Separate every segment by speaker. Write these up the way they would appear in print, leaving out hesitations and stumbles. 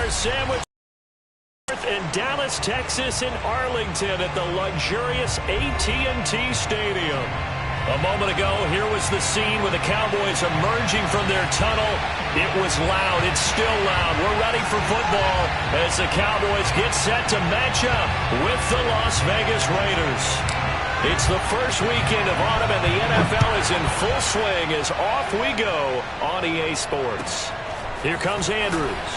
Speaker 1: They're sandwiched in Dallas, Texas, in Arlington at the luxurious AT&T Stadium. A moment ago, here was the scene with the Cowboys emerging from their tunnel. It was loud. It's still loud. We're ready for football as the Cowboys get set to match up with the Las Vegas Raiders. It's the first weekend of autumn, and the NFL is in full swing as off we go on EA Sports. Here comes Andrews.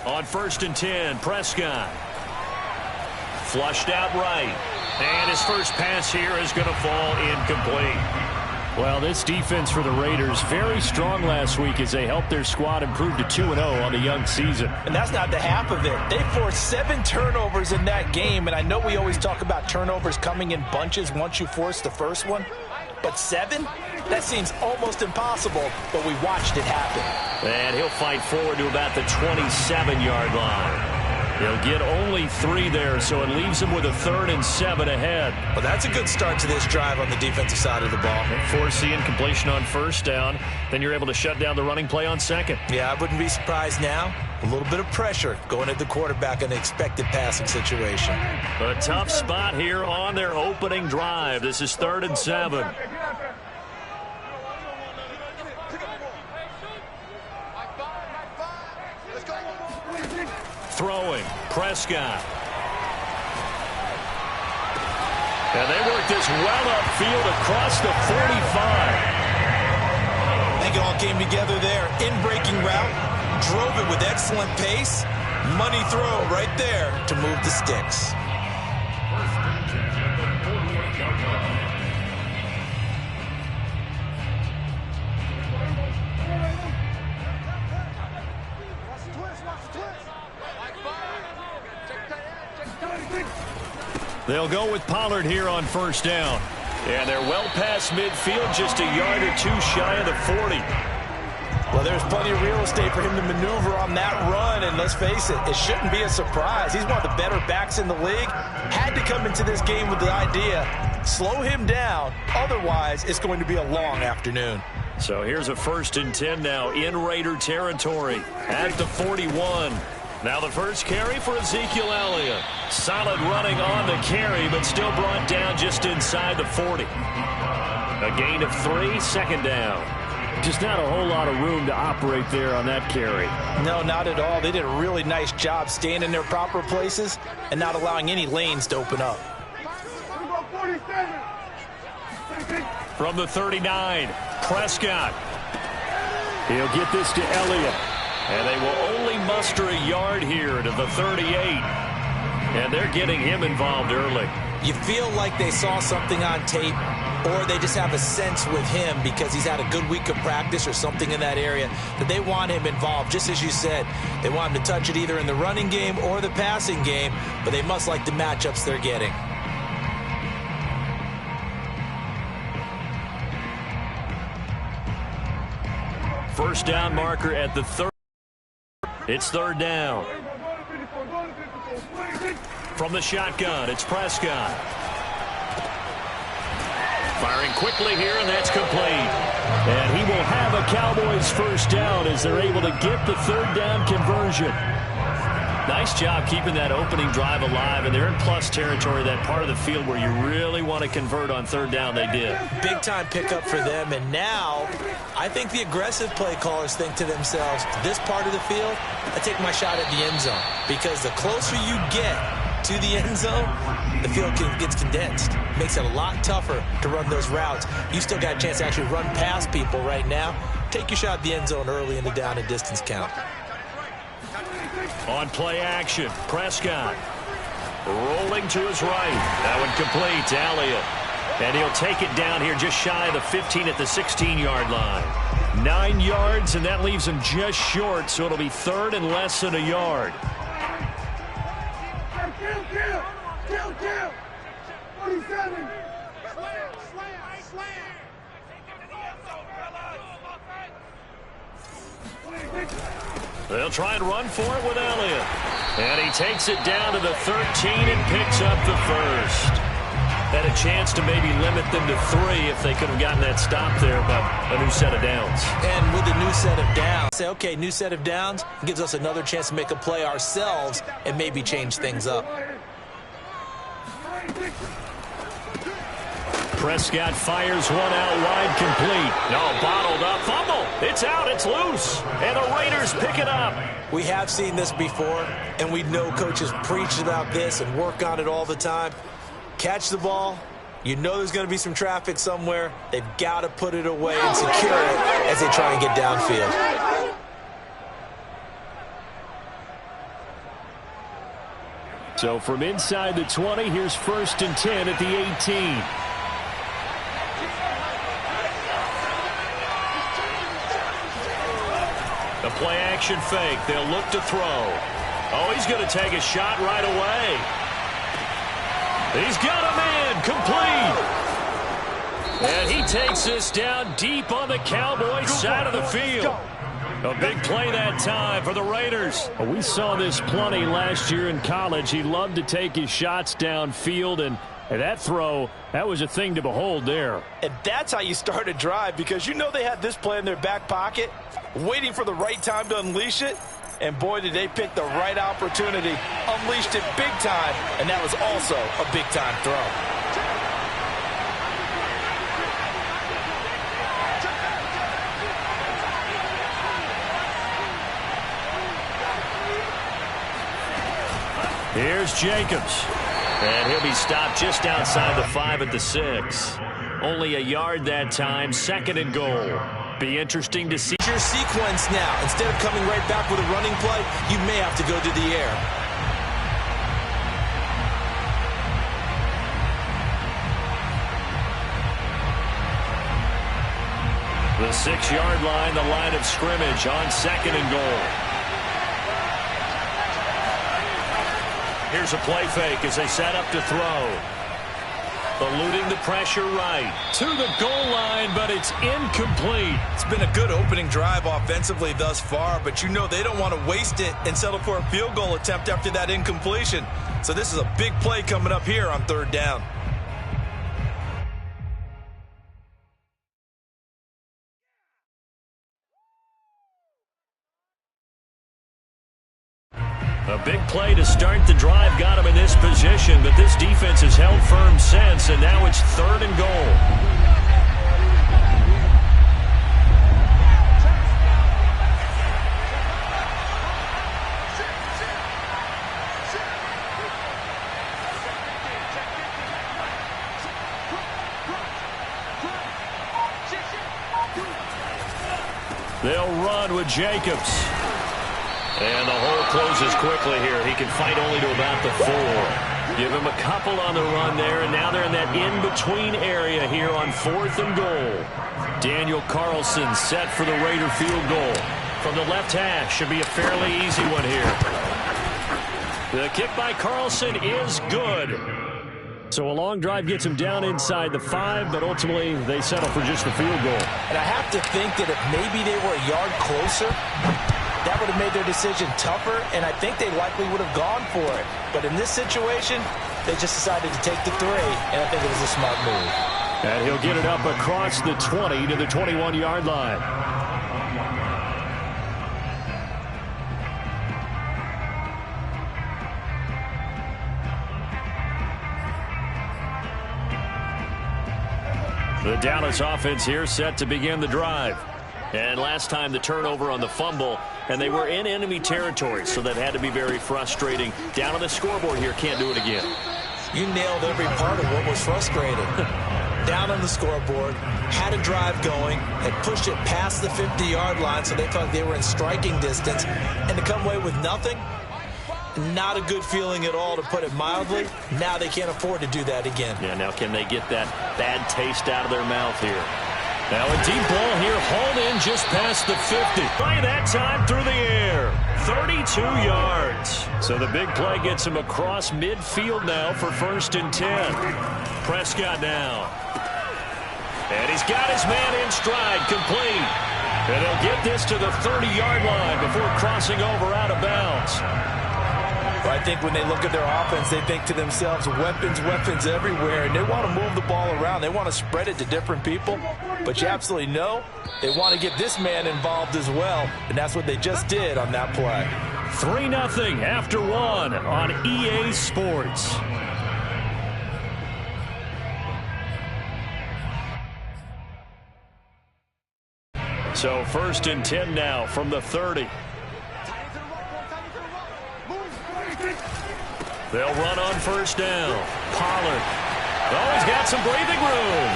Speaker 1: On 1st and 10, Prescott. Flushed out right. And his first pass here is going to fall incomplete. Well, this defense for the Raiders, very strong last week as they helped their squad improve to 2-0 on the young season.
Speaker 2: And that's not the half of it. They forced 7 turnovers in that game, and I know we always talk about turnovers coming in bunches once you force the first one. But 7? That seems almost impossible, but we watched it happen.
Speaker 1: And he'll fight forward to about the 27-yard line. He'll get only 3 there, so it leaves him with a 3rd and 7 ahead.
Speaker 2: Well, that's a good start to this drive on the defensive side of the ball.
Speaker 1: Force the incompletion on 1st down. Then you're able to shut down the running play on 2nd.
Speaker 2: Yeah, I wouldn't be surprised now. A little bit of pressure going at the quarterback in the expected passing situation.
Speaker 1: A tough spot here on their opening drive. This is 3rd and 7. Throwing, Prescott. And they work this well upfield across the 45.
Speaker 2: I think it all came together there. In-breaking route, drove it with excellent pace. Money throw right there to move the sticks.
Speaker 1: They'll go with Pollard here on 1st down. And they're well past midfield, just a yard or 2 shy of the 40.
Speaker 2: Well, there's plenty of real estate for him to maneuver on that run, and let's face it, it shouldn't be a surprise. He's one of the better backs in the league. Had to come into this game with the idea, slow him down, otherwise it's going to be a long afternoon.
Speaker 1: So here's a 1st and 10 now in Raider territory at the 41. Now the first carry for Ezekiel Elliott. Solid running on the carry, but still brought down just inside the 40. A gain of 3, 2nd down.
Speaker 3: Just not a whole lot of room to operate there on that carry.
Speaker 2: No, not at all. They did a really nice job staying in their proper places and not allowing any lanes to open up.
Speaker 1: From the 39, Prescott. He'll get this to Elliott. And they will only muster a yard here to the 38. And they're getting him involved early.
Speaker 2: You feel like they saw something on tape, or they just have a sense with him because he's had a good week of practice or something in that area that they want him involved. Just as you said, they want him to touch it either in the running game or the passing game, but they must like the matchups they're getting.
Speaker 1: First down marker at the 30. It's 3rd down. From the shotgun, it's Prescott. Firing quickly here, and that's complete. And he will have a Cowboys 1st down as they're able to get the 3rd down conversion. Nice job keeping that opening drive alive, and they're in plus territory, that part of the field where you really want to convert on 3rd down. They did.
Speaker 2: Big-time pickup for them, and now I think the aggressive play callers think to themselves, this part of the field, I take my shot at the end zone, because the closer you get to the end zone, the field gets condensed. Makes it a lot tougher to run those routes. You still got a chance to actually run past people right now. Take your shot at the end zone early in the down and distance count.
Speaker 1: On play action, Prescott rolling to his right. That one complete to Elliott. And he'll take it down here just shy of the 15 at the 16-yard line. 9 yards, and that leaves him just short, so it'll be 3rd and less than a yard.
Speaker 4: Kill. 47.
Speaker 1: They'll try and run for it with Elliott. And he takes it down to the 13 and picks up the first. Had a chance to maybe limit them to 3 if they could have gotten that stop there, but a new set of downs.
Speaker 2: And with a new set of downs, say, okay, new set of downs gives us another chance to make a play ourselves and maybe change things up.
Speaker 1: Prescott fires one out wide, complete. No, bottled up, fumble. It's out, it's loose. And the Raiders pick it up.
Speaker 2: We have seen this before, and we know coaches preach about this and work on it all the time. Catch the ball. You know there's going to be some traffic somewhere. They've got to put it away and secure it as they try and get downfield.
Speaker 1: So from inside the 20, here's 1st and 10 at the 18. A play-action fake. They'll look to throw. Oh, he's going to take a shot right away. He's got a man. Complete. And he takes this down deep on the Cowboys side of the field. A big play that time for the Raiders. We saw this plenty last year in college. He loved to take his shots downfield, and that throw, that was a thing to behold there.
Speaker 5: And that's how you start a drive, because you know they had this play in their back pocket, waiting for the right time to unleash it. And boy, did they pick the right opportunity. Unleashed it big time, and that was also a big-time throw.
Speaker 1: Here's Jacobs. And he'll be stopped just outside the 5 at the 6. Only a yard that time, 2nd and goal. Be interesting to see.
Speaker 2: Your sequence now. Instead of coming right back with a running play, you may have to go to the air.
Speaker 1: The 6-yard line, the line of scrimmage on 2nd and goal. Here's a play fake as they set up to throw. Eluding the pressure right to the goal line, but it's incomplete.
Speaker 5: It's been a good opening drive offensively thus far, but you know they don't want to waste it and settle for a field goal attempt after that incompletion. So this is a big play coming up here on 3rd down.
Speaker 1: A big play to start the drive got him in this position, but this defense has held firm since, and now it's 3rd and goal. They'll run with Jacobs. And the hole closes quickly here. He can fight only to about the 4. Give him a couple on the run there, and now they're in that in-between area here on 4th and goal. Daniel Carlson set for the Raider field goal. From the left hash, should be a fairly easy one here. The kick by Carlson is good. So a long drive gets him down inside the 5, but ultimately they settle for just the field goal.
Speaker 2: And I have to think that if maybe they were a yard closer, that would have made their decision tougher, and I think they likely would have gone for it. But in this situation, they just decided to take the 3, and I think it was a smart move.
Speaker 1: And he'll get it up across the 20 to the 21-yard line. The Dallas offense here set to begin the drive. And last time the turnover on the fumble, and they were in enemy territory, so that had to be very frustrating. Down on the scoreboard here, can't do it again.
Speaker 2: You nailed every part of what was frustrating. Down on the scoreboard, had a drive going, had pushed it past the 50-yard line, so they thought they were in striking distance, and to come away with nothing, not a good feeling at all, to put it mildly. Now they can't afford to do that again.
Speaker 1: Yeah, now can they get that bad taste out of their mouth here? Now a deep ball here, hauled in just past the 50. Play that time through the air. 32 yards. So the big play gets him across midfield now for 1st and 10. Prescott now. And he's got his man in stride, complete. And he'll get this to the 30-yard line before crossing over out of bounds.
Speaker 5: But I think when they look at their offense, they think to themselves, weapons, weapons everywhere, and they want to move the ball around. They want to spread it to different people. But you absolutely know they want to get this man involved as well, and that's what they just did on that play.
Speaker 1: 3-0 after 1 on EA Sports. So 1st and 10 now from the 30. They'll run on 1st down. Pollard. Oh, he's got some breathing room.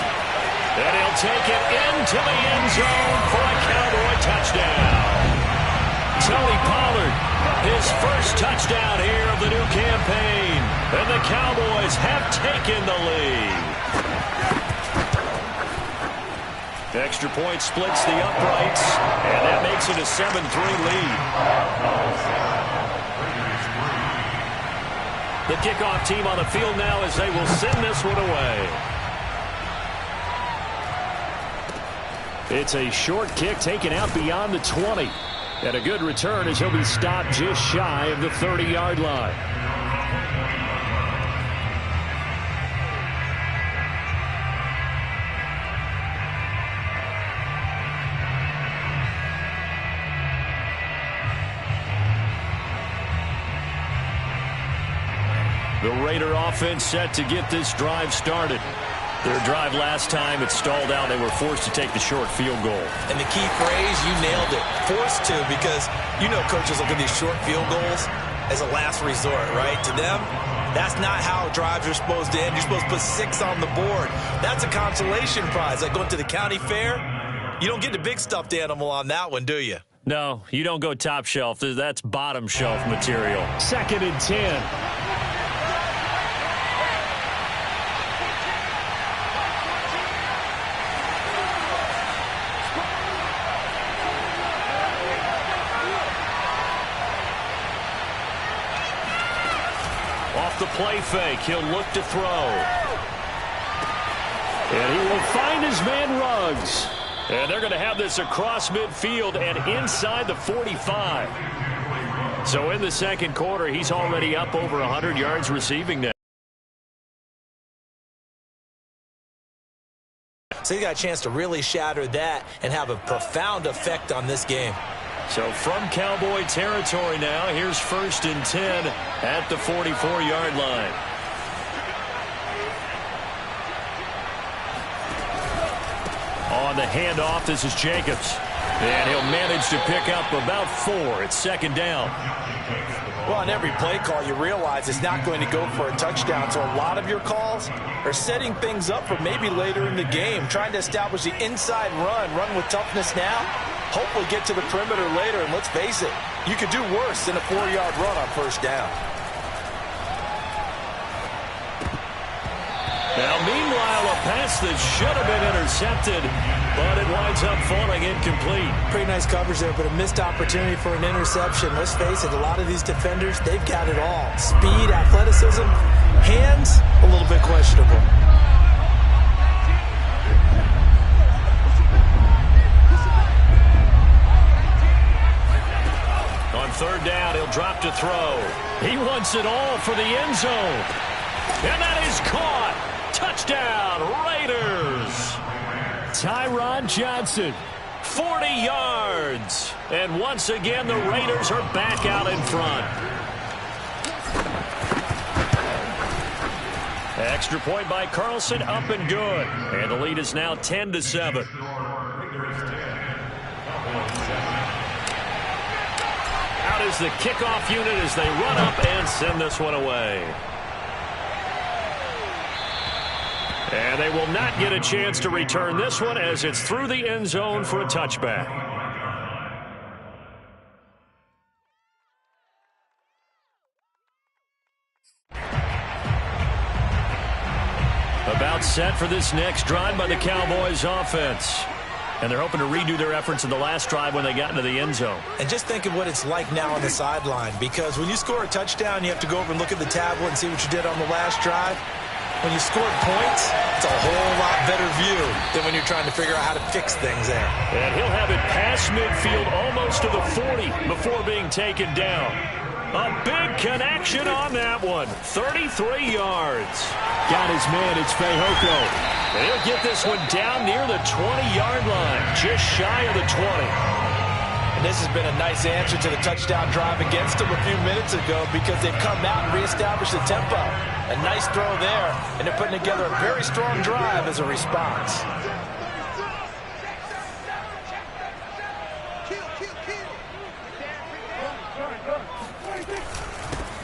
Speaker 1: And he'll take it into the end zone for a Cowboy touchdown. Tony Pollard, his first touchdown here of the new campaign. And the Cowboys have taken the lead. Extra point splits the uprights, and that makes it a 7-3 lead. The kickoff team on the field now as they will send this one away. It's a short kick taken out beyond the 20. And a good return as he'll be stopped just shy of the 30-yard line. The Raider offense set to get this drive started. Their drive last time, it stalled out. They were forced to take the short field goal.
Speaker 2: And the key phrase, you nailed it. Forced to, because you know coaches look at these short field goals as a last resort, right? To them, that's not how drives are supposed to end. You're supposed to put 6 on the board. That's a consolation prize. Like going to the county fair, you don't get the big stuffed animal on that one, do you?
Speaker 1: No, you don't go top shelf. That's bottom shelf material. 2nd and 10. Off the play fake, he'll look to throw. And he will find his man Ruggs. And they're going to have this across midfield and inside the 45. So in the second quarter, he's already up over 100 yards receiving now.
Speaker 2: So he got a chance to really shatter that and have a profound effect on this game.
Speaker 1: So from Cowboy territory now, here's 1st and 10 at the 44-yard line. On the handoff, this is Jacobs. And he'll manage to pick up about 4. It's 2nd down.
Speaker 5: Well, on every play call, you realize it's not going to go for a touchdown. So a lot of your calls are setting things up for maybe later in the game, trying to establish the inside run with toughness now, hopefully get to the perimeter later. And let's face it, you could do worse than a 4-yard run on 1st down.
Speaker 1: Now, meanwhile, a pass that should have been intercepted, but it winds up falling incomplete.
Speaker 2: Pretty nice coverage there, but a missed opportunity for an interception. Let's face it, a lot of these defenders, they've got it all. Speed, athleticism, hands, a little bit questionable.
Speaker 1: On 3rd down, he'll drop to throw. He wants it all for the end zone. And that is caught. Touchdown, Raiders. Tyron Johnson, 40 yards. And once again, the Raiders are back out in front. Extra point by Carlson, up and good. And the lead is now 10-7. Out is the kickoff unit as they run up and send this one away. And they will not get a chance to return this one as it's through the end zone for a touchback. About set for this next drive by the Cowboys offense. And they're hoping to redo their efforts in the last drive when they got into the end zone.
Speaker 2: And just think of what it's like now on the sideline, because when you score a touchdown, you have to go over and look at the tablet and see what you did on the last drive. When you scored points, it's a whole lot better view than when you're trying to figure out how to fix things there.
Speaker 1: And he'll have it past midfield almost to the 40 before being taken down. A big connection on that one. 33 yards.
Speaker 3: Got his man. It's Fehoko.
Speaker 1: He'll get this one down near the 20-yard line, just shy of the 20.
Speaker 5: And this has been a nice answer to the touchdown drive against them a few minutes ago because they've come out and reestablished the tempo. A nice throw there, and they're putting together a very strong drive as a response.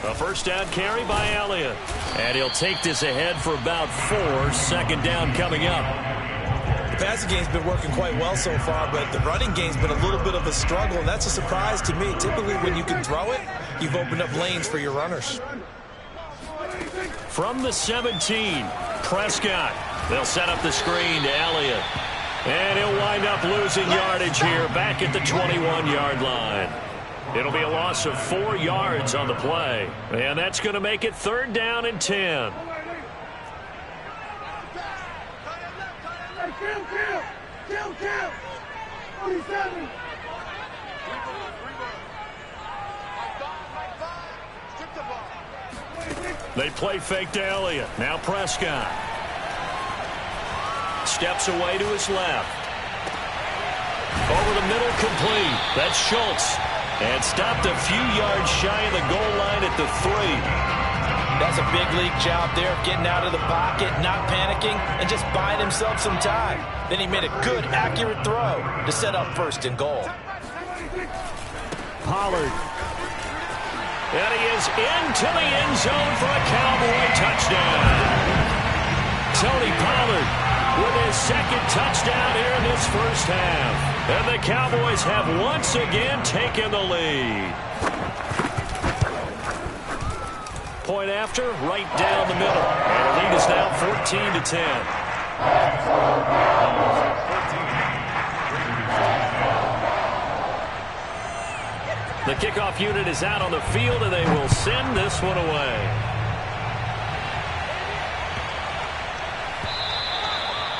Speaker 1: A first down carry by Elliott. And he'll take this ahead for about 4. Second down coming up.
Speaker 2: The passing game's been working quite well so far, but the running game's been a little bit of a struggle, and that's a surprise to me. Typically, when you can throw it, you've opened up lanes for your runners.
Speaker 1: From the 17, Prescott. They'll set up the screen to Elliott. And he'll wind up losing yardage here back at the 21-yard line. It'll be a loss of 4 yards on the play. And that's going to make it 3rd down and 10.
Speaker 4: Kill. 47.
Speaker 1: They play fake to Elliott. Now Prescott. Steps away to his left. Over the middle, complete. That's Schultz. And stopped a few yards shy of the goal line at the 3.
Speaker 5: That's a big league job there, getting out of the pocket, not panicking, and just buying himself some time. Then he made a good, accurate throw to set up 1st and goal.
Speaker 3: Pollard.
Speaker 1: And he is into the end zone for a Cowboy touchdown. Tony Pollard with his 2nd touchdown here in this first half. And the Cowboys have once again taken the lead. Point after, right down the middle. And the lead is now 14-10. The kickoff unit is out on the field, and they will send this one away.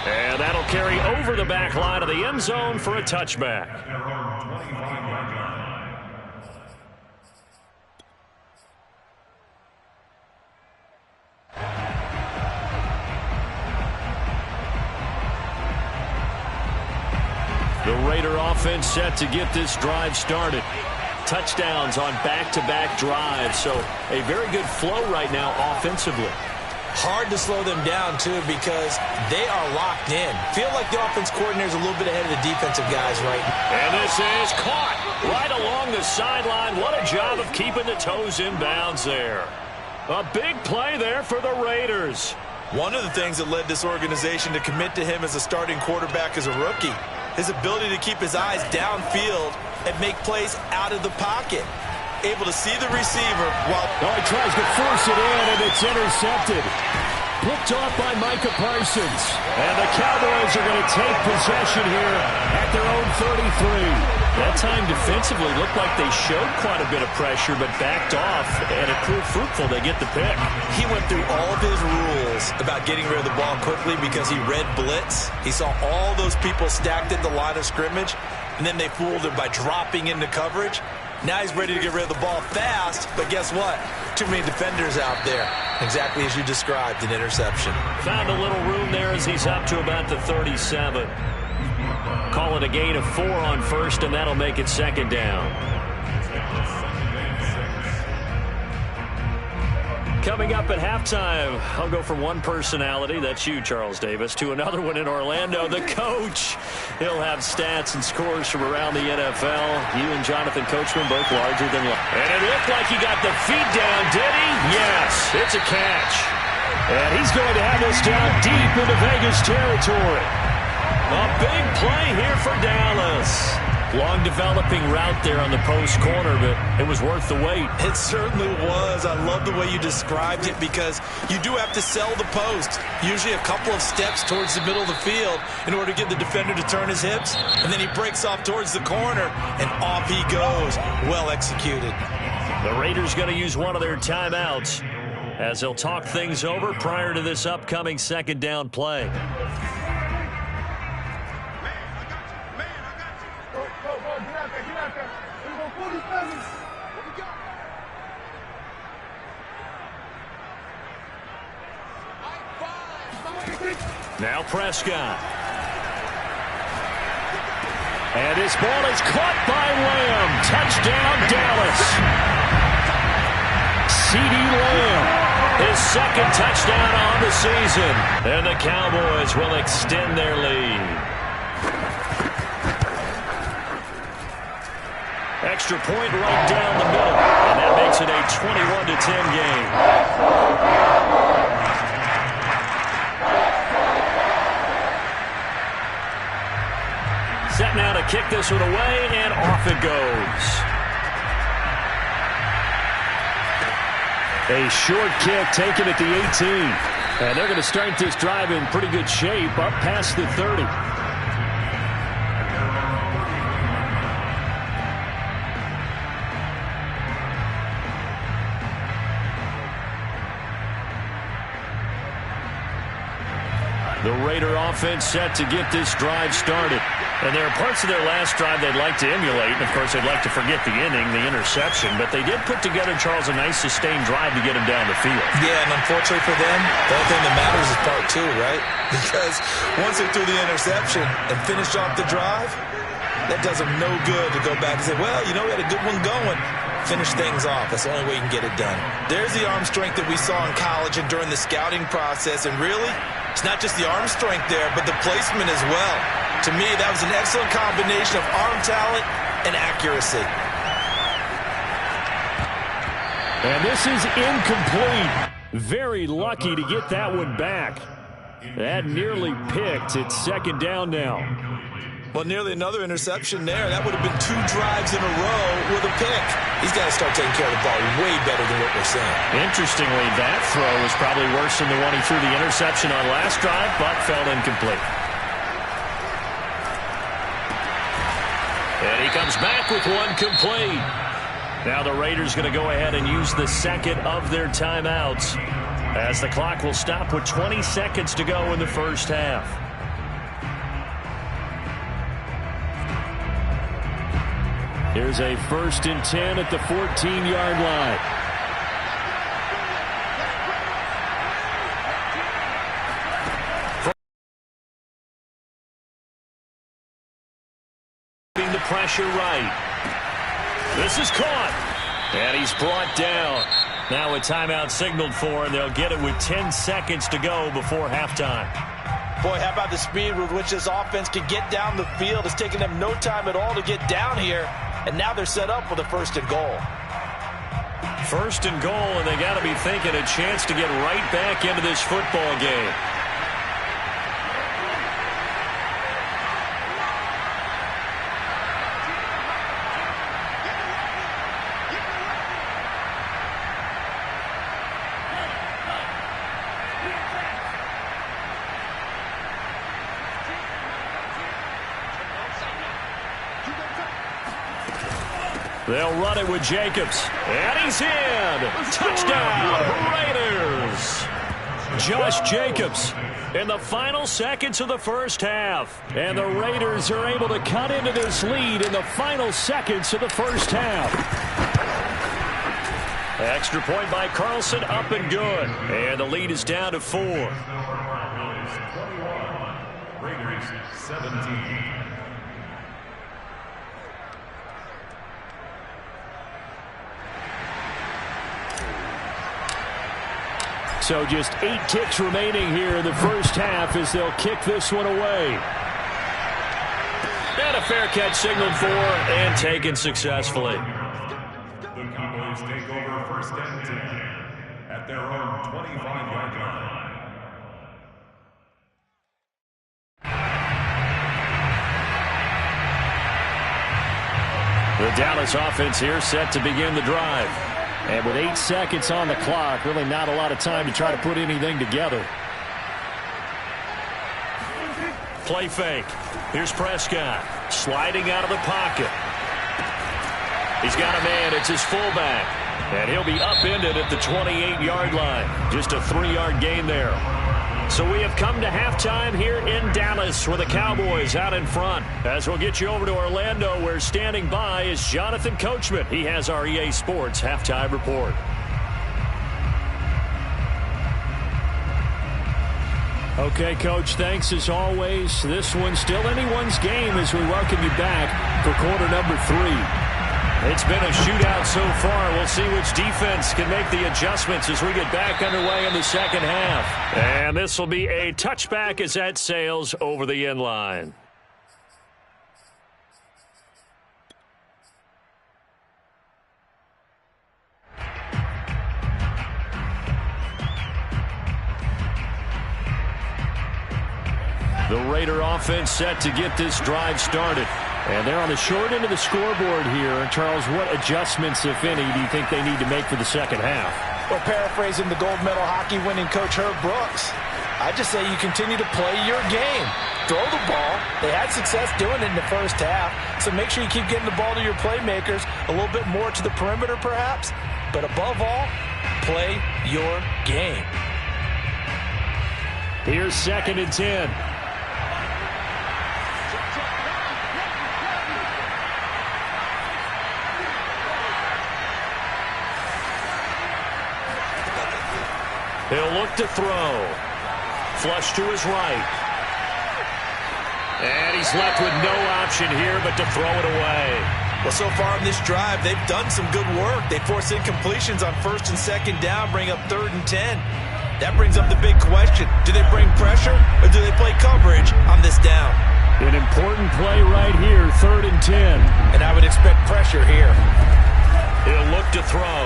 Speaker 1: And that'll carry over the back line of the end zone for a touchback. The Raider offense set to get this drive started. Touchdowns on back-to-back drives, so a very good flow right now offensively.
Speaker 2: Hard to slow them down, too, because they are locked in. Feel like the offense coordinator is a little bit ahead of the defensive guys right now.
Speaker 1: And this is caught right along the sideline. What a job of keeping the toes in bounds there. A big play there for the Raiders.
Speaker 2: One of the things that led this organization to commit to him as a starting quarterback as a rookie, his ability to keep his eyes downfield and make plays out of the pocket. Able to see the receiver while...
Speaker 3: Oh, he tries to force it in, and it's intercepted. Picked off by Micah Parsons.
Speaker 1: And the Cowboys are going to take possession here at their own 33. That time defensively looked like they showed quite a bit of pressure, but backed off, and it proved fruitful. They get the pick.
Speaker 2: He went through all of his rules about getting rid of the ball quickly because he read blitz. He saw all those people stacked at the line of scrimmage, and then they fooled him by dropping into coverage. Now he's ready to get rid of the ball fast, but guess what? Too many defenders out there. Exactly as you described, an interception.
Speaker 1: Found a little room there as he's up to about the 37. Call it a gain of 4 on 1st, and that'll make it 2nd down. Coming up at halftime, I'll go from one personality, that's you, Charles Davis, to another one in Orlando, the coach. He'll have stats and scores from around the NFL. You and Jonathan Coachman both larger than life. And it looked like he got the feet down, did he? Yes, it's a catch. And he's going to have this down deep into Vegas territory. A big play here for Dallas. Long developing route there on the post corner, but it was worth the wait.
Speaker 2: It certainly was. I love the way you described it because you do have to sell the post. Usually a couple of steps towards the middle of the field in order to get the defender to turn his hips. And then he breaks off towards the corner, and off he goes. Well executed.
Speaker 1: The Raiders going to use one of their timeouts as they'll talk things over prior to this upcoming second down play. Now Prescott. And this ball is caught by Lamb. Touchdown, Dallas. CeeDee Lamb, his second touchdown on the season. And the Cowboys will extend their lead. Extra point right down the middle. And that makes it a 21-10 game. Set now to kick this one away, and off it goes. A short kick taken at the 18. And they're going to start this drive in pretty good shape up past the 30. The Raider offense set to get this drive started. And there are parts of their last drive they'd like to emulate. And, of course, they'd like to forget the inning, the interception. But they did put together, Charles, a nice sustained drive to get him down the field.
Speaker 2: Yeah, and unfortunately for them, the only thing that matters is part two, right? Because once they threw the interception and finished off the drive, that does them no good to go back and say, well, you know, we had a good one going. Finish things off. That's the only way you can get it done. There's the arm strength that we saw in college and during the scouting process. And really, it's not just the arm strength there, but the placement as well. To me, that was an excellent combination of arm talent and accuracy.
Speaker 3: And this is incomplete. Very lucky to get that one back. That nearly picked. It's second down now.
Speaker 2: Well, nearly another interception there. That would have been 2 drives in a row with a pick. He's got to start taking care of the ball way better than what we're seeing.
Speaker 1: Interestingly, that throw was probably worse than the one he threw the interception on last drive, but fell incomplete. And he comes back with one complete. Now the Raiders going to go ahead and use the second of their timeouts as the clock will stop with 20 seconds to go in the first half.
Speaker 3: Here's a 1st and 10 at the 14-yard line.
Speaker 1: The pressure right. This is caught. And he's brought down. Now a timeout signaled for, and they'll get it with 10 seconds to go before halftime.
Speaker 5: Boy, how about the speed with which this offense can get down the field? It's taking them no time at all to get down here. And now they're set up with a 1st and goal.
Speaker 1: 1st and goal, and they got to be thinking a chance to get right back into this football game. They'll run it with Jacobs. And he's in. Touchdown, Raiders. Josh Jacobs in the final seconds of the first half. And the Raiders are able to cut into this lead in the final seconds of the first half. Extra point by Carlson, up and good. And the lead is down to 4.
Speaker 6: Raiders 17.
Speaker 3: So just 8 ticks remaining here in the first half as they'll kick this one away.
Speaker 1: And a fair catch signaled for and taken successfully.
Speaker 6: The Cowboys take over 1st and 10 at their own 25-yard line.
Speaker 3: The Dallas offense here set to begin the drive. And with 8 seconds on the clock, really not a lot of time to try to put anything together.
Speaker 1: Play fake. Here's Prescott sliding out of the pocket. He's got a man. It's his fullback. And he'll be upended at the 28-yard line. Just a 3-yard gain there. So we have come to halftime here in Dallas with the Cowboys out in front. As we'll get you over to Orlando, where standing by is Jonathan Coachman. He has our EA Sports halftime report.
Speaker 3: Okay, Coach, thanks as always. This one's still anyone's game as we welcome you back for quarter number 3.
Speaker 1: It's been a shootout so far. We'll see which defense can make the adjustments as we get back underway in the second half. And this will be a touchback as that sails over the end line. The Raider offense set to get this drive started. And they're on the short end of the scoreboard here. And Charles, what adjustments, if any, do you think they need to make for the second half?
Speaker 5: Well, paraphrasing the gold medal hockey winning coach Herb Brooks, I just say you continue to play your game. Throw the ball. They had success doing it in the first half. So make sure you keep getting the ball to your playmakers, a little bit more to the perimeter perhaps. But above all, play your game.
Speaker 3: Here's 2nd and 10.
Speaker 1: He'll look to throw. Flush to his right. And he's left with no option here but to throw it away.
Speaker 2: Well, so far in this drive, they've done some good work. They force incompletions on 1st and 2nd down, bring up 3rd and 10. That brings up the big question. Do they bring pressure or do they play coverage on this down?
Speaker 3: An important play right here, 3rd and 10.
Speaker 5: And I would expect pressure here.
Speaker 1: He'll look to throw.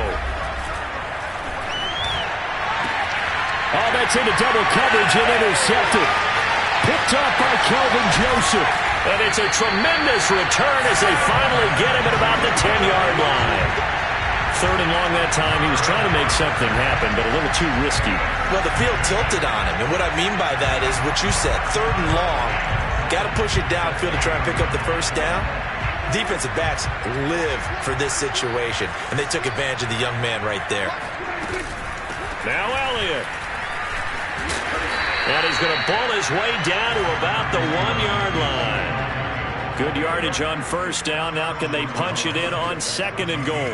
Speaker 3: Oh, that's into double coverage and intercepted. Picked up by Kelvin Joseph.
Speaker 1: And it's a tremendous return as they finally get him at about the 10-yard line. 3rd and long that time. He was trying to make something happen, but a little too risky.
Speaker 2: Well, the field tilted on him. And what I mean by that is what you said. 3rd and long. Got to push it downfield to try and pick up the first down. Defensive backs live for this situation. And they took advantage of the young man right there.
Speaker 1: Now Elliott. And he's going to ball his way down to about the 1-yard line. Good yardage on 1st down. Now can they punch it in on 2nd and goal?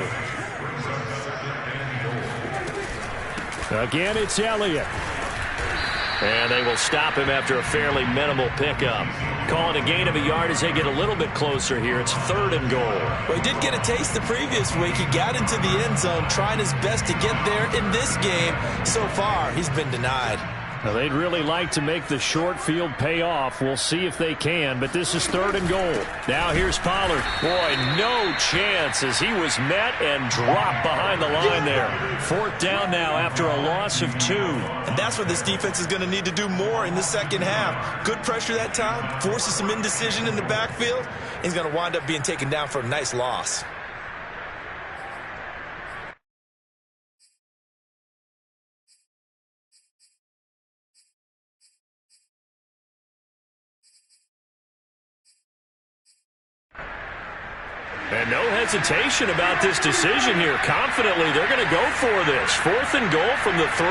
Speaker 3: Again, it's Elliott.
Speaker 1: And they will stop him after a fairly minimal pickup. Call it a gain of a yard as they get a little bit closer here. It's 3rd and goal.
Speaker 2: Well, he did get a taste the previous week. He got into the end zone trying his best to get there in this game. So far, he's been denied.
Speaker 3: Now, they'd really like to make the short field pay off. We'll see if they can, but this is 3rd and goal.
Speaker 1: Now here's Pollard. Boy, no chance as he was met and dropped behind the line there. 4th down now after a loss of 2.
Speaker 2: And that's what this defense is going to need to do more in the second half. Good pressure that time, forces some indecision in the backfield. He's going to wind up being taken down for a nice loss.
Speaker 1: And no hesitation about this decision here. Confidently, they're going to go for this. 4th and goal from the 3.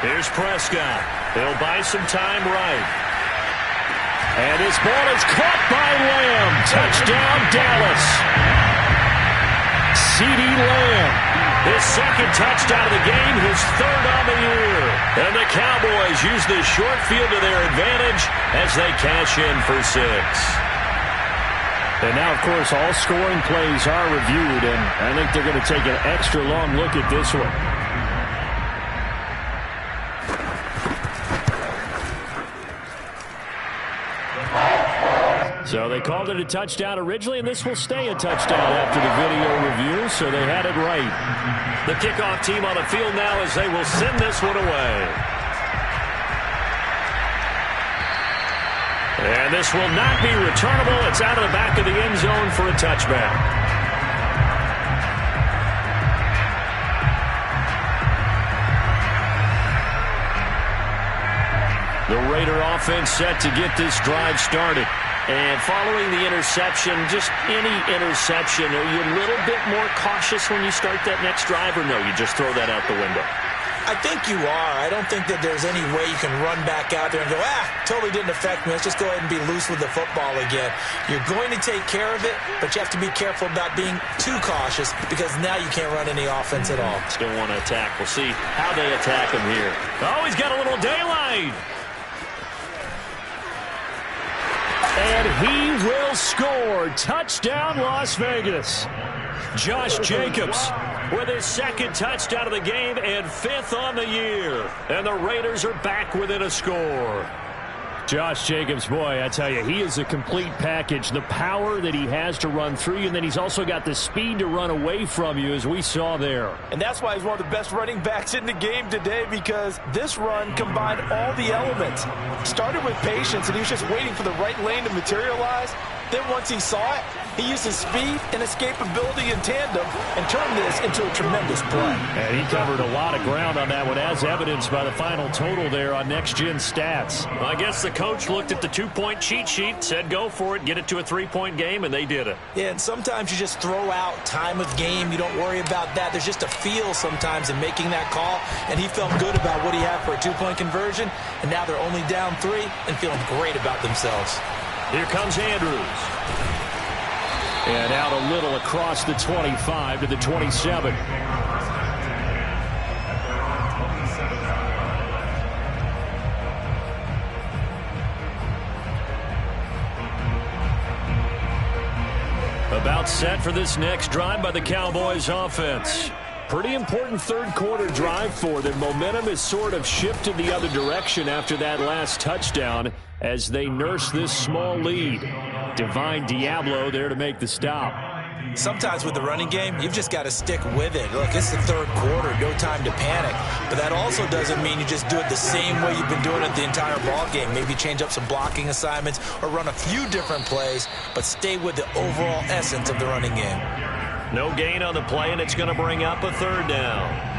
Speaker 1: Here's Prescott. He'll buy some time right.
Speaker 3: And this ball is caught by Lamb. Touchdown, Dallas. CeeDee Lamb.
Speaker 1: His 2nd touchdown of the game, his 3rd on the year. And the Cowboys use this short field to their advantage as they cash in for 6.
Speaker 3: And now, of course, all scoring plays are reviewed, and I think they're going to take an extra long look at this one. So they called it a touchdown originally, and this will stay a touchdown after the video review, so they had it right.
Speaker 1: The kickoff team on the field now as they will send this one away. And this will not be returnable. It's out of the back of the end zone for a touchback. The Raider offense set to get this drive started. And following the interception, just any interception, are you a little bit more cautious when you start that next drive, or no, you just throw that out the window?
Speaker 2: I think you are. I don't think that there's any way you can run back out there and go, totally didn't affect me. Let's just go ahead and be loose with the football again. You're going to take care of it, but you have to be careful about being too cautious because now you can't run any offense at all.
Speaker 1: Still want to attack. We'll see how they attack him here. Oh, he's got a little daylight. And he will score. Touchdown, Las Vegas. Josh Jacobs with his second touchdown of the game and 5th on the year. And the Raiders are back within a score. Josh Jacobs, boy, I tell you, he is a complete package. The power that he has to run through you, and then he's also got the speed to run away from you, as we saw there.
Speaker 5: And that's why he's one of the best running backs in the game today, because this run combined all the elements. Started with patience, and he was just waiting for the right lane to materialize. Then once he saw it, he used his speed and escapability in tandem and turned this into a tremendous play.
Speaker 3: And he covered a lot of ground on that one, as evidenced by the final total there on Next Gen Stats.
Speaker 1: Well, I guess the coach looked at the 2-point cheat sheet, said go for it, get it to a 3-point game, and they did it.
Speaker 2: Yeah, and sometimes you just throw out time of game. You don't worry about that. There's just a feel sometimes in making that call, and he felt good about what he had for a 2-point conversion, and now they're only down 3 and feeling great about themselves.
Speaker 1: Here comes Andrews.
Speaker 3: And out a little across the 25 to the 27. About set for this next drive by the Cowboys offense. Pretty important third quarter drive for them. Momentum has sort of shifted the other direction after that last touchdown as they nurse this small lead. Divine Diablo there to make the stop.
Speaker 2: Sometimes with the running game, you've just got to stick with it. Look, it's the third quarter, no time to panic. But that also doesn't mean you just do it the same way you've been doing it the entire ball game. Maybe change up some blocking assignments or run a few different plays, but stay with the overall essence of the running game.
Speaker 1: No gain on the play, and it's going to bring up a third down.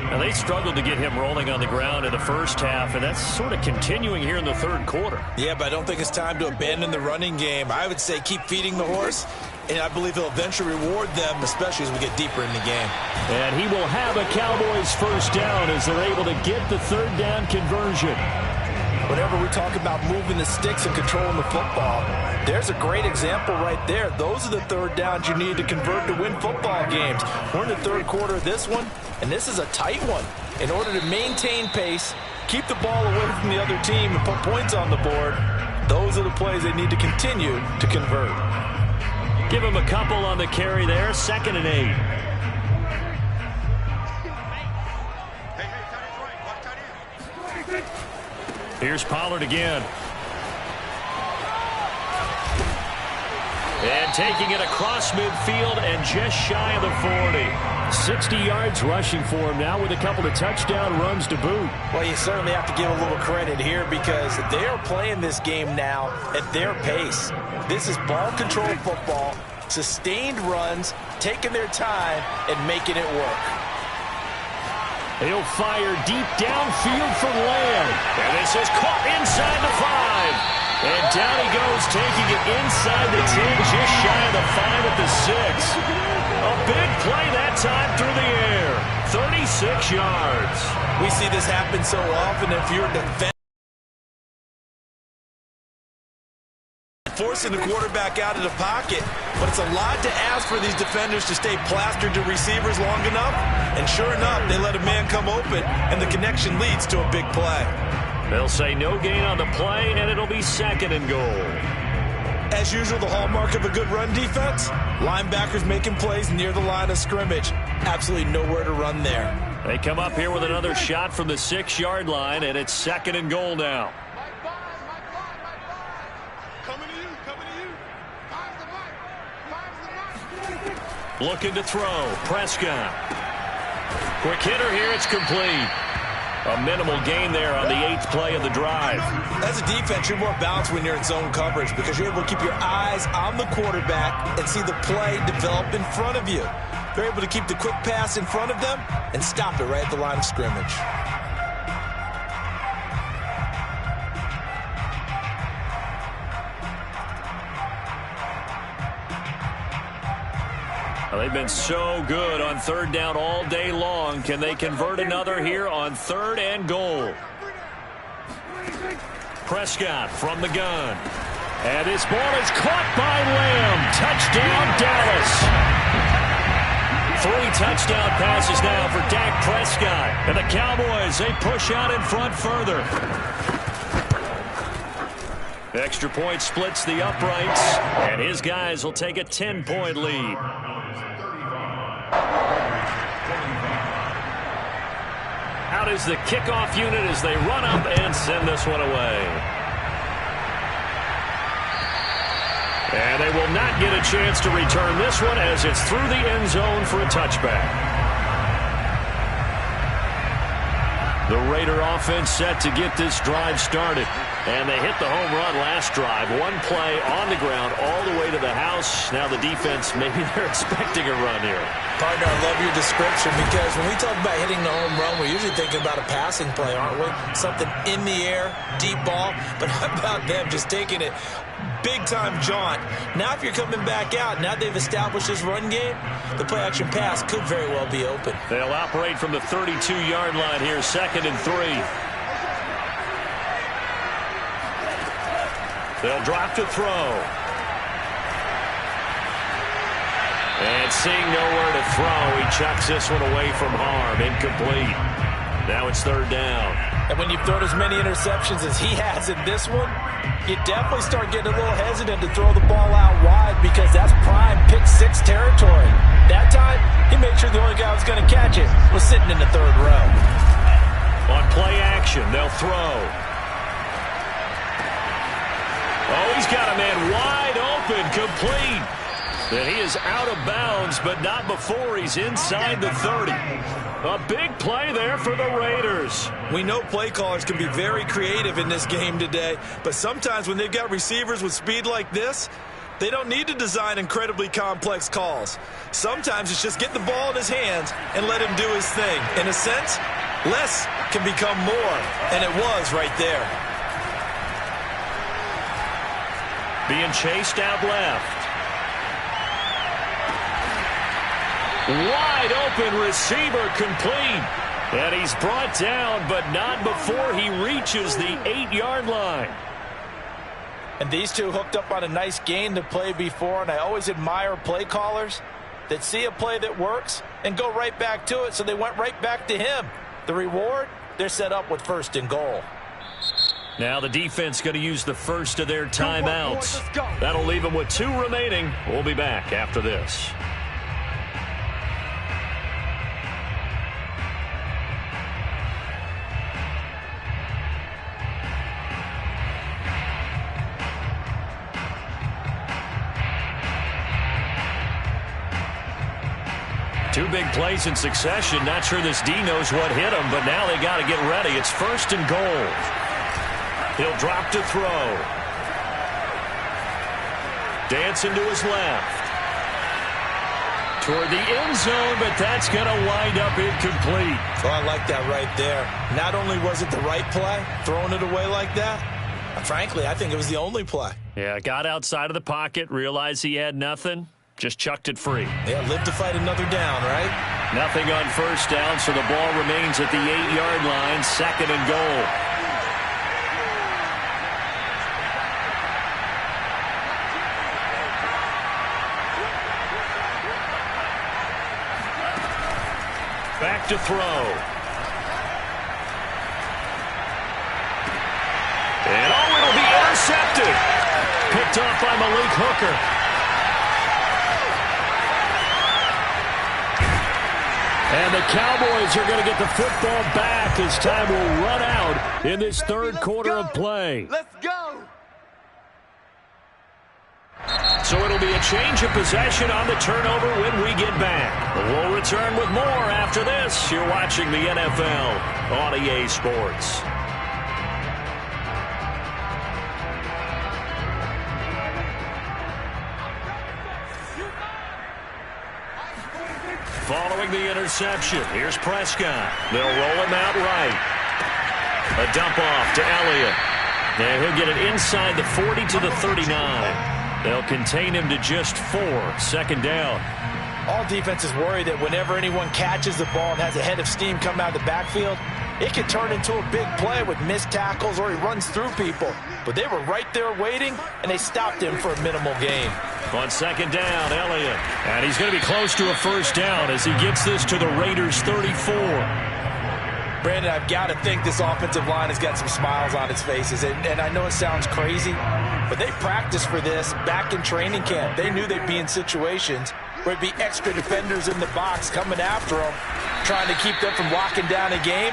Speaker 1: Now, they struggled to get him rolling on the ground in the first half, and that's sort of continuing here in the third quarter.
Speaker 2: Yeah, but I don't think it's time to abandon the running game. I would say keep feeding the horse, and I believe he'll eventually reward them, especially as we get deeper in the game.
Speaker 3: And he will have a Cowboys first down as they're able to get the third down conversion.
Speaker 5: Whenever we talk about moving the sticks and controlling the football, there's a great example right there. Those are the third downs you need to convert to win football games. We're in the third quarter of this one, and this is a tight one. In order to maintain pace, keep the ball away from the other team, and put points on the board, those are the plays they need to continue to convert.
Speaker 1: Give him a couple on the carry there, 2nd and 8. Here's Pollard again. And taking it across midfield and just shy of the 40.
Speaker 3: 60 yards rushing for him now with a couple of touchdown runs to boot.
Speaker 2: Well, you certainly have to give a little credit here because they are playing this game now at their pace. This is ball control football, sustained runs, taking their time and making it work.
Speaker 3: He'll fire deep downfield for Lamb.
Speaker 1: And this is caught inside the 5. And down he goes, taking it inside the 10, just shy of the 5 at the 6. A big play that time through the air. 36 yards.
Speaker 2: We see this happen so often if you're a defense. Forcing the quarterback out of the pocket, but it's a lot to ask for these defenders to stay plastered to receivers long enough, and sure enough, they let a man come open, and the connection leads to a big play.
Speaker 1: They'll say no gain on the play, and it'll be 2nd and goal.
Speaker 2: As usual, the hallmark of a good run defense, linebackers making plays near the line of scrimmage. Absolutely nowhere to run there.
Speaker 1: They come up here with another shot from the 6-yard line, and it's 2nd and goal now. Looking to throw. Prescott. Quick hitter here. It's complete.
Speaker 3: A minimal gain there on the 8th play of the drive.
Speaker 2: As a defense, you're more balanced when you're in zone coverage because you're able to keep your eyes on the quarterback and see the play develop in front of you. They're able to keep the quick pass in front of them and stop it right at the line of scrimmage.
Speaker 3: Well, they've been so good on 3rd down all day long. Can they convert another here on 3rd and goal? Prescott from the gun. And his ball is caught by Lamb. Touchdown, Dallas. 3 touchdown passes now for Dak Prescott. And the Cowboys, they push out in front further. Extra point splits the uprights. And his guys will take a 10-point lead. Out is the kickoff unit as they run up and send this one away. And they will not get a chance to return this one as it's through the end zone for a touchback. The Raider offense set to get this drive started. And they hit the home run last drive. 1 play on the ground all the way to the house. Now the defense, maybe they're expecting a run here.
Speaker 2: Partner, I love your description because when we talk about hitting the home run, we're usually thinking about a passing play, aren't we? Something in the air, deep ball. But how about them just taking it big-time jaunt? Now if you're coming back out, now they've established this run game, the play-action pass could very well be open.
Speaker 3: They'll operate from the 32-yard line here, 2nd and 3. They'll drop to throw. And seeing nowhere to throw, he chucks this one away from harm. Incomplete. Now it's 3rd down.
Speaker 5: And when you've thrown as many interceptions as he has in this one, you definitely start getting a little hesitant to throw the ball out wide because that's prime pick 6 territory. That time, he made sure the only guy who was going to catch it was sitting in the 3rd row.
Speaker 3: On play action, they'll throw. Oh, he's got a man wide open, complete. And he is out of bounds, but not before he's inside the 30. A big play there for the Raiders.
Speaker 2: We know play callers can be very creative in this game today, but sometimes when they've got receivers with speed like this, they don't need to design incredibly complex calls. Sometimes it's just get the ball in his hands and let him do his thing. In a sense, less can become more, and it was right there.
Speaker 3: Being chased out left. Wide open receiver complete. And he's brought down, but not before he reaches the 8-yard line.
Speaker 5: And these two hooked up on a nice gain to play before, and I always admire play callers that see a play that works and go right back to it, so they went right back to him. The reward, they're set up with 1st and goal.
Speaker 3: Now the defense going to use the first of their timeouts. That'll leave them with 2 remaining. We'll be back after this. Two big plays in succession. Not sure this D knows what hit him, but now they got to get ready. It's 1st and goal. He'll drop to throw. Dancing to his left. Toward the end zone, but that's going to wind up incomplete.
Speaker 2: Oh, I like that right there. Not only was it the right play, throwing it away like that, frankly, I think it was the only play.
Speaker 3: Yeah, got outside of the pocket, realized he had nothing, just chucked it free.
Speaker 2: Yeah, live to fight another down, right?
Speaker 3: Nothing on 1st down, so the ball remains at the 8-yard line, 2nd and goal. Back to throw. And oh, it'll be intercepted. Picked off by Malik Hooker. And the Cowboys are going to get the football back as time will run out in this 3rd quarter of play.
Speaker 4: Let's go.
Speaker 3: So it'll be a change of possession on the turnover when we get back. We'll return with more after this. You're watching the NFL on EA Sports. Following the interception, here's Prescott. They'll roll him out right. A dump off to Elliott. And he'll get it inside the 40 to the 39. They'll contain him to just 4. Second down.
Speaker 5: All defenses worry that whenever anyone catches the ball and has a head of steam come out of the backfield, it can turn into a big play with missed tackles or he runs through people. But they were right there waiting, and they stopped him for a minimal gain.
Speaker 3: On second down, Elliott. And he's going to be close to a first down as he gets this to the Raiders' 34.
Speaker 5: Brandon, I've got to think this offensive line has got some smiles on its faces. And I know it sounds crazy, but they practiced for this back in training camp. They knew they'd be in situations where it'd be extra defenders in the box coming after them, trying to keep them from locking down a game.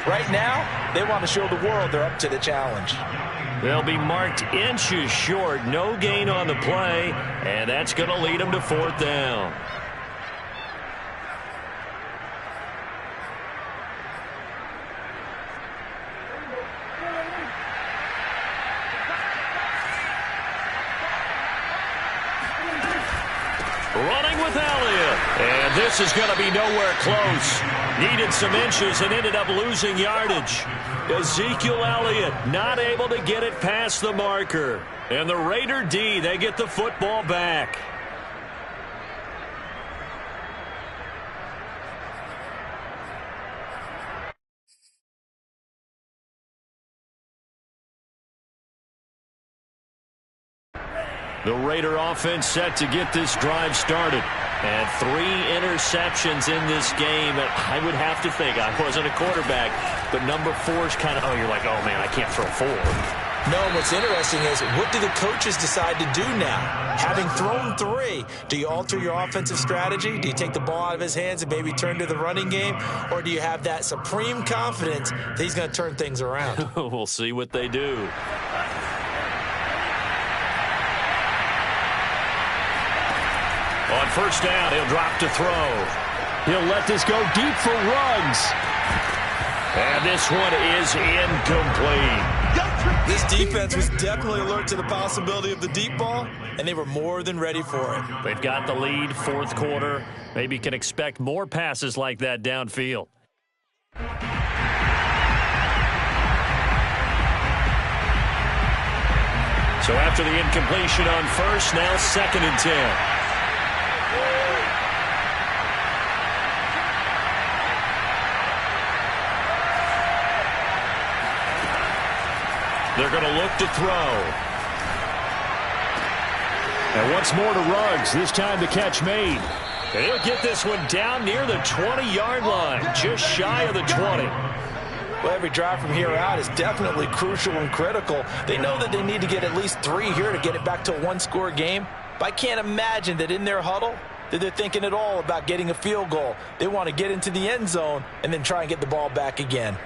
Speaker 5: Right now, they want to show the world they're up to the challenge.
Speaker 3: They'll be marked inches short. No gain on the play, and that's going to lead them to fourth down. Running with Elliott. And this is going to be nowhere close. Needed some inches and ended up losing yardage. Ezekiel Elliott not able to get it past the marker. And the Raider D, they get the football back. The Raider offense set to get this drive started. And 3 interceptions in this game. I would have to think, I wasn't a quarterback, but number 4 is kind of, you're like, oh, man, I can't throw 4.
Speaker 2: No, what's interesting is, what do the coaches decide to do now? Having thrown 3, do you alter your offensive strategy? Do you take the ball out of his hands and maybe turn to the running game? Or do you have that supreme confidence that he's going to turn things around?
Speaker 3: We'll see what they do. On first down, he'll drop to throw. He'll let this go deep for Ruggs. And this one is incomplete.
Speaker 2: This defense was definitely alert to the possibility of the deep ball, and they were more than ready for it.
Speaker 3: They've got the lead, fourth quarter. Maybe can expect more passes like that downfield. So after the incompletion on first, now 2nd and 10. They're going to look to throw. And once more to Ruggs, this time the catch made. And he'll get this one down near the 20-yard line, just shy of the 20.
Speaker 5: Well, every drive from here out is definitely crucial and critical. They know that they need to get at least 3 here to get it back to a one-score game. But I can't imagine that in their huddle that they're thinking at all about getting a field goal. They want to get into the end zone and then try and get the ball back again.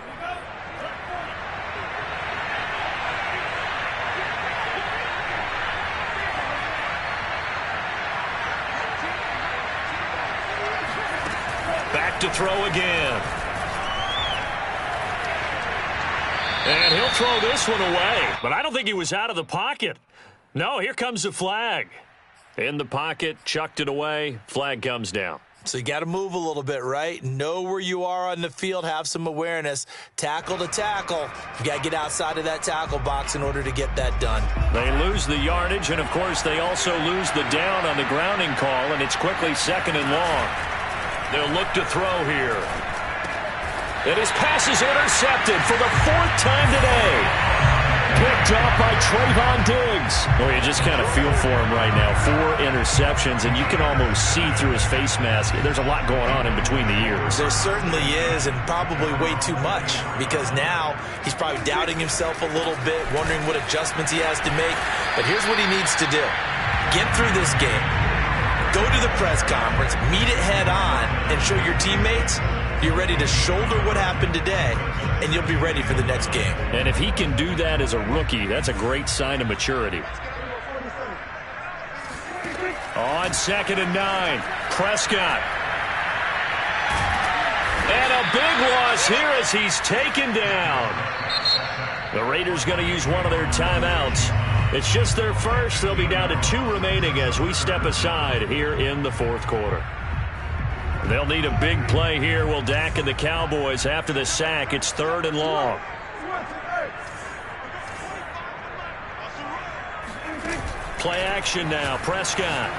Speaker 3: Back to throw again. And he'll throw this one away. But I don't think he was out of the pocket. No, here comes the flag. In the pocket, chucked it away. Flag comes down.
Speaker 2: So you got to move a little bit, right? Know where you are on the field. Have some awareness. Tackle to tackle. You got to get outside of that tackle box in order to get that done.
Speaker 3: They lose the yardage, and, of course, they also lose the down on the grounding call, and it's quickly 2nd and long. They'll look to throw here. And his pass is intercepted for the 4th time today. Picked up by Trayvon Diggs. Oh, you just kind of feel for him right now. 4 interceptions, and you can almost see through his face mask. There's a lot going on in between the ears.
Speaker 2: There certainly is, and probably way too much, because now he's probably doubting himself a little bit, wondering what adjustments he has to make. But here's what he needs to do. Get through this game. Go to the press conference, meet it head on, and show your teammates you're ready to shoulder what happened today, and you'll be ready for the next game.
Speaker 3: And if he can do that as a rookie, that's a great sign of maturity. On 2nd and 9, Prescott. And a big loss here as he's taken down. The Raiders going to use one of their timeouts. It's just their first. They'll be down to 2 remaining as we step aside here in the 4th quarter. They'll need a big play here. Will Dak and the Cowboys after the sack. It's 3rd and long. Play action now. Prescott.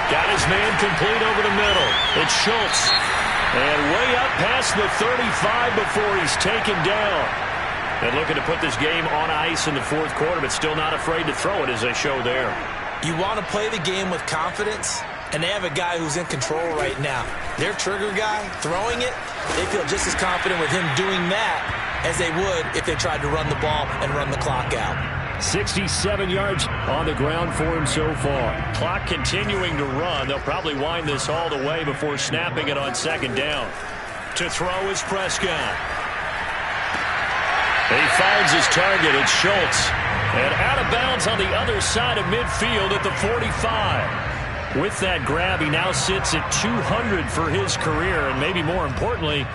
Speaker 3: Got his man complete over the middle. It's Schultz. And way up past the 35 before he's taken down. And looking to put this game on ice in the 4th quarter, but still not afraid to throw it as they show there.
Speaker 2: You want to play the game with confidence, and they have a guy who's in control right now. Their trigger guy, throwing it, they feel just as confident with him doing that as they would if they tried to run the ball and run the clock out.
Speaker 3: 67 yards on the ground for him so far. Clock continuing to run. They'll probably wind this all the way before snapping it on 2nd down. To throw is Prescott. He finds his target. It's Schultz. And out of bounds on the other side of midfield at the 45. With that grab, he now sits at 200 for his career, and maybe more importantly,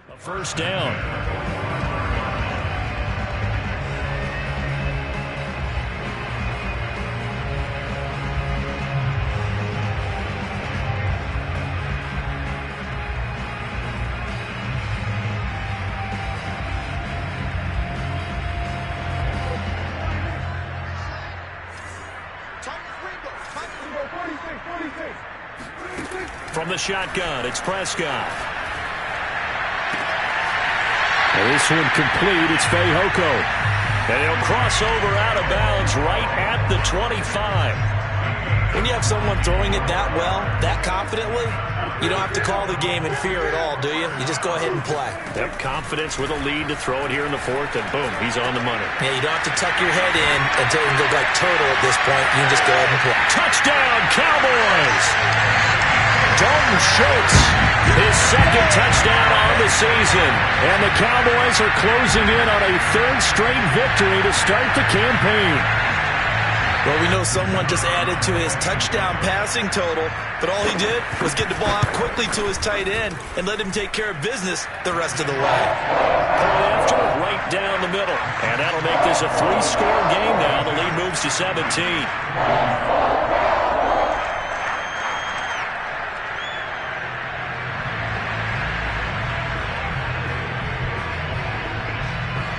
Speaker 3: a 1st down. From the shotgun, it's Prescott. And this one complete. It's Fehoko. And he'll cross over out of bounds right at the 25.
Speaker 2: When you have someone throwing it that well, that confidently, you don't have to call the game in fear at all, do you? You just go ahead and play.
Speaker 3: Yep, confidence with a lead to throw it here in the 4th, and boom, he's on the money.
Speaker 2: Yeah, you don't have to tuck your head in until you look like turtle at this point. You can just go ahead and play.
Speaker 3: Touchdown, Cowboys! Dalton Schultz, his 2nd touchdown on the season. And the Cowboys are closing in on a 3rd straight victory to start the campaign.
Speaker 2: Well, we know someone just added to his touchdown passing total, but all he did was get the ball out quickly to his tight end and let him take care of business the rest of the way.
Speaker 3: Point after, right down the middle. And that'll make this a 3-score game now. The lead moves to 17.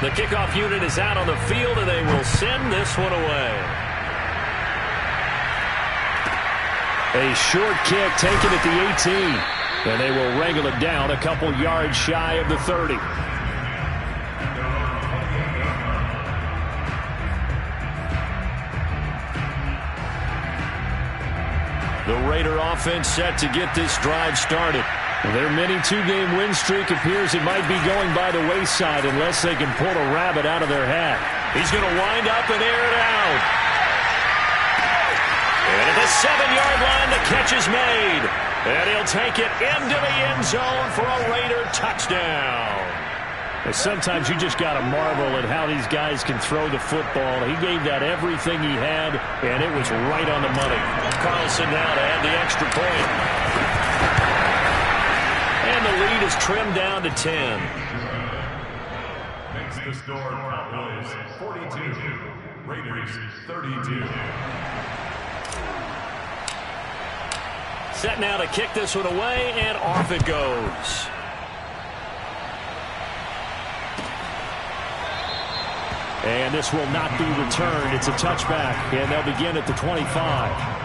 Speaker 3: The kickoff unit is out on the field, and they will send this one away. A short kick taken at the 18. And they will wrangle it down a couple yards shy of the 30. The Raider offense set to get this drive started. Their mini 2-game win streak appears it might be going by the wayside unless they can pull a rabbit out of their hat. He's going to wind up and air it out. And at the 7-yard line, the catch is made. And he'll take it into the end zone for a Raider touchdown. Sometimes you just got to marvel at how these guys can throw the football. He gave that everything he had, and it was right on the money. Carlson now to add the extra point. And the lead is trimmed down to 10.
Speaker 6: Makes the score Cowboys 42, Raiders 32.
Speaker 3: Set now to kick this one away, and off it goes. And this will not be returned. It's a touchback, and they'll begin at the 25.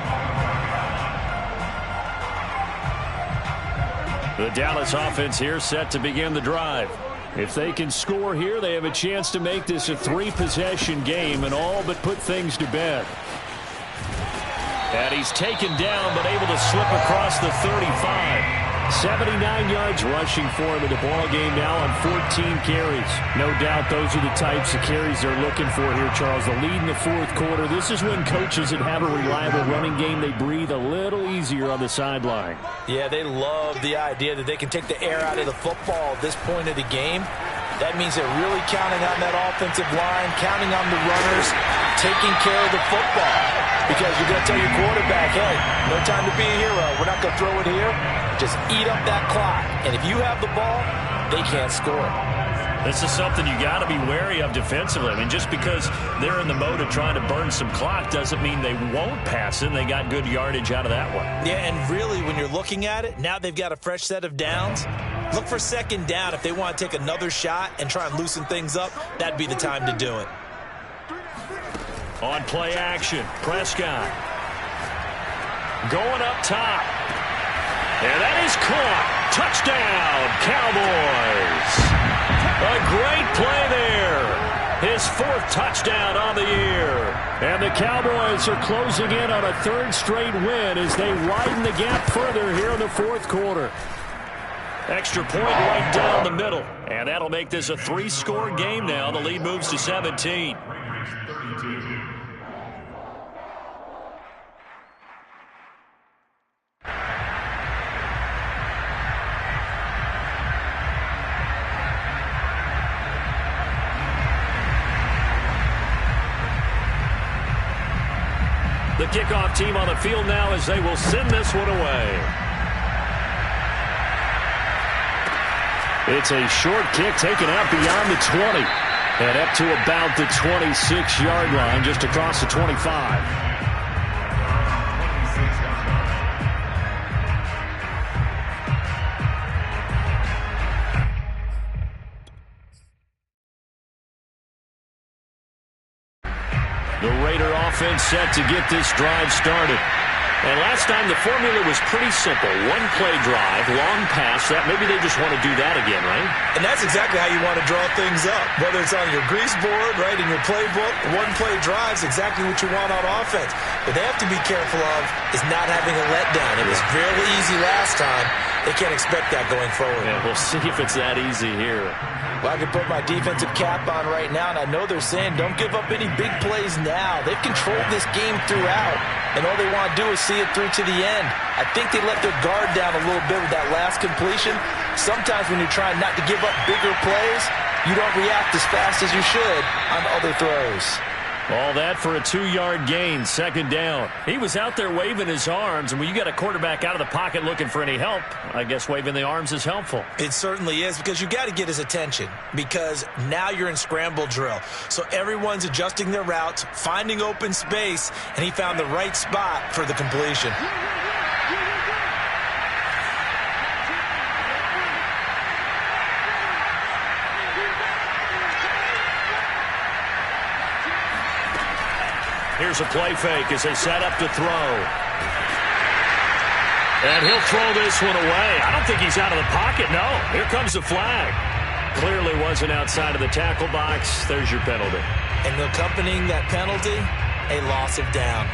Speaker 3: The Dallas offense here set to begin the drive. If they can score here, they have a chance to make this a 3-possession game and all but put things to bed. And he's taken down but able to slip across the 35. 79 yards rushing for him in the ball game now on 14 carries. No doubt those are the types of carries they're looking for here, Charles. The lead in the fourth quarter. This is when coaches that have a reliable running game, they breathe a little easier on the sideline.
Speaker 5: Yeah, they love the idea that they can take the air out of the football at this point of the game. That means they're really counting on that offensive line, counting on the runners, taking care of the football. Because you're going to tell your quarterback, hey, no time to be a hero. We're not going to throw it here. Just eat up that clock. And if you have the ball, they can't score.
Speaker 3: This is something you got to be wary of defensively. I mean, just because they're in the mode of trying to burn some clock doesn't mean they won't pass it. They got good yardage out of that one.
Speaker 2: Yeah, and really, when you're looking at it, now they've got a fresh set of downs. Look for second down. If they want to take another shot and try and loosen things up, that'd be the time to do it.
Speaker 3: On play action, Prescott. Going up top. And that is caught. Touchdown, Cowboys. A great play there. His 4th touchdown on the year. And the Cowboys are closing in on a 3rd straight win as they widen the gap further here in the 4th quarter. Extra point right down the middle. And that'll make this a 3-score game now. The lead moves to 17. The kickoff team on the field now as they will send this one away. It's a short kick taken out beyond the 20. And up to about the 26-yard line, just across the 25. The Raider offense set to get this drive started. And last time the formula was pretty simple. 1-play drive, long pass. That maybe they just want to do that again, right?
Speaker 2: And that's exactly how you want to draw things up. Whether it's on your grease board, right, in your playbook, 1-play drive's exactly what you want on offense. What they have to be careful of is not having a letdown. It was really easy last time. They can't expect that going forward.
Speaker 3: Yeah, we'll see if it's that easy here.
Speaker 5: Well, I can put my defensive cap on right now, and I know they're saying don't give up any big plays now. They've controlled this game throughout, and all they want to do is see it through to the end. I think they let their guard down a little bit with that last completion. Sometimes when you're trying not to give up bigger plays, you don't react as fast as you should on other throws.
Speaker 3: All that for a 2-yard gain, 2nd down. He was out there waving his arms, and when you got a quarterback out of the pocket looking for any help, I guess waving the arms is helpful.
Speaker 2: It certainly is, because you got to get his attention, because now you're in scramble drill. So everyone's adjusting their routes, finding open space, and he found the right spot for the completion.
Speaker 3: Here's a play fake as they set up to throw. And he'll throw this one away. I don't think he's out of the pocket. No, here comes the flag. Clearly wasn't outside of the tackle box. There's your penalty.
Speaker 2: And accompanying that penalty, a loss of down.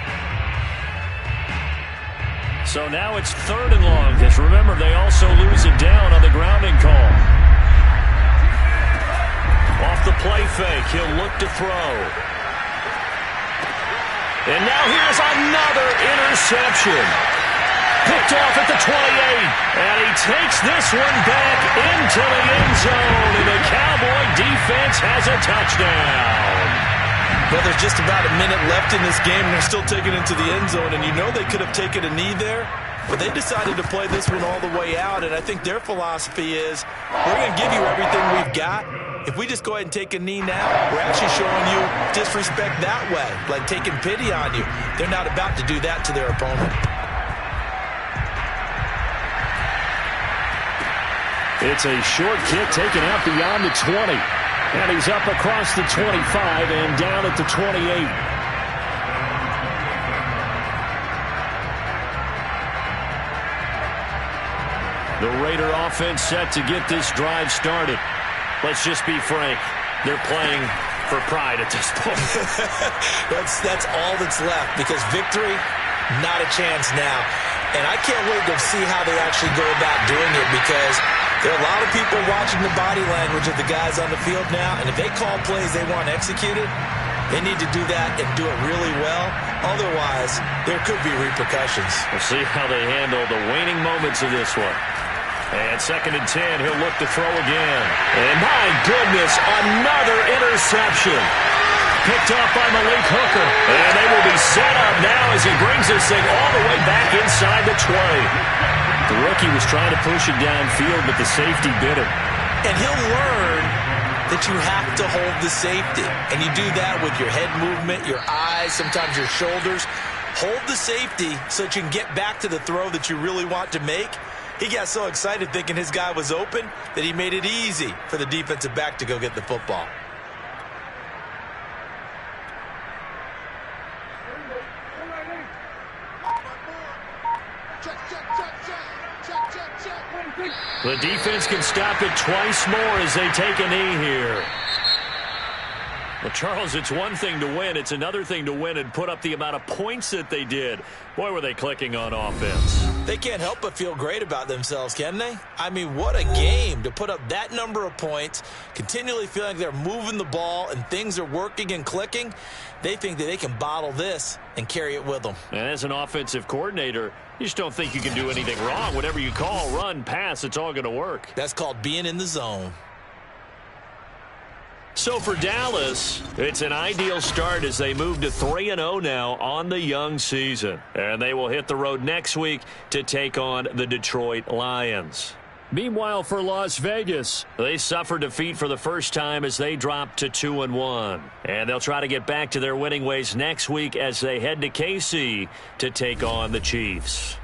Speaker 3: So now it's 3rd and long. Because remember, they also lose it down on the grounding call. Off the play fake, he'll look to throw. And now here's another interception. Picked off at the 28. And he takes this one back into the end zone. And the Cowboy defense has a touchdown.
Speaker 5: Well, there's just about a minute left in this game, and they're still taking it to the end zone. And you know they could have taken a knee there, but they decided to play this one all the way out. And I think their philosophy is, we're going to give you everything we've got. If we just go ahead and take a knee now, we're actually showing you disrespect that way, like taking pity on you. They're not about to do that to their opponent.
Speaker 3: It's a short kick taken out beyond the 20. And he's up across the 25 and down at the 28. The Raider offense set to get this drive started. Let's just be frank. They're playing for pride at this point.
Speaker 2: That's all that's left, because victory, not a chance now. And I can't wait to see how they actually go about doing it, because there are a lot of people watching the body language of the guys on the field now, and if they call plays they want executed, they need to do that and do it really well. Otherwise, there could be repercussions.
Speaker 3: We'll see how they handle the waning moments of this one. And 2nd and 10, he'll look to throw again. And my goodness, another interception. Picked off by Malik Hooker. And they will be set up now as he brings this thing all the way back inside the 20. The rookie was trying to push it downfield, but the safety bit him.
Speaker 2: And he'll learn that you have to hold the safety. And you do that with your head movement, your eyes, sometimes your shoulders. Hold the safety so that you can get back to the throw that you really want to make. He got so excited thinking his guy was open that he made it easy for the defensive back to go get the football.
Speaker 3: The defense can stop it twice more as they take a knee here. Well, Charles, it's one thing to win. It's another thing to win and put up the amount of points that they did. Boy, were they clicking on offense.
Speaker 2: They can't help but feel great about themselves, can they? I mean, what a game to put up that number of points, continually feeling like they're moving the ball and things are working and clicking. They think that they can bottle this and carry it with them.
Speaker 3: And as an offensive coordinator, you just don't think you can do anything wrong. Whatever you call, run, pass, it's all going to work.
Speaker 2: That's called being in the zone.
Speaker 3: So for Dallas, it's an ideal start as they move to 3-0 now on the young season. And they will hit the road next week to take on the Detroit Lions. Meanwhile, for Las Vegas, they suffered defeat for the first time as they dropped to 2-1. And they'll try to get back to their winning ways next week as they head to KC to take on the Chiefs.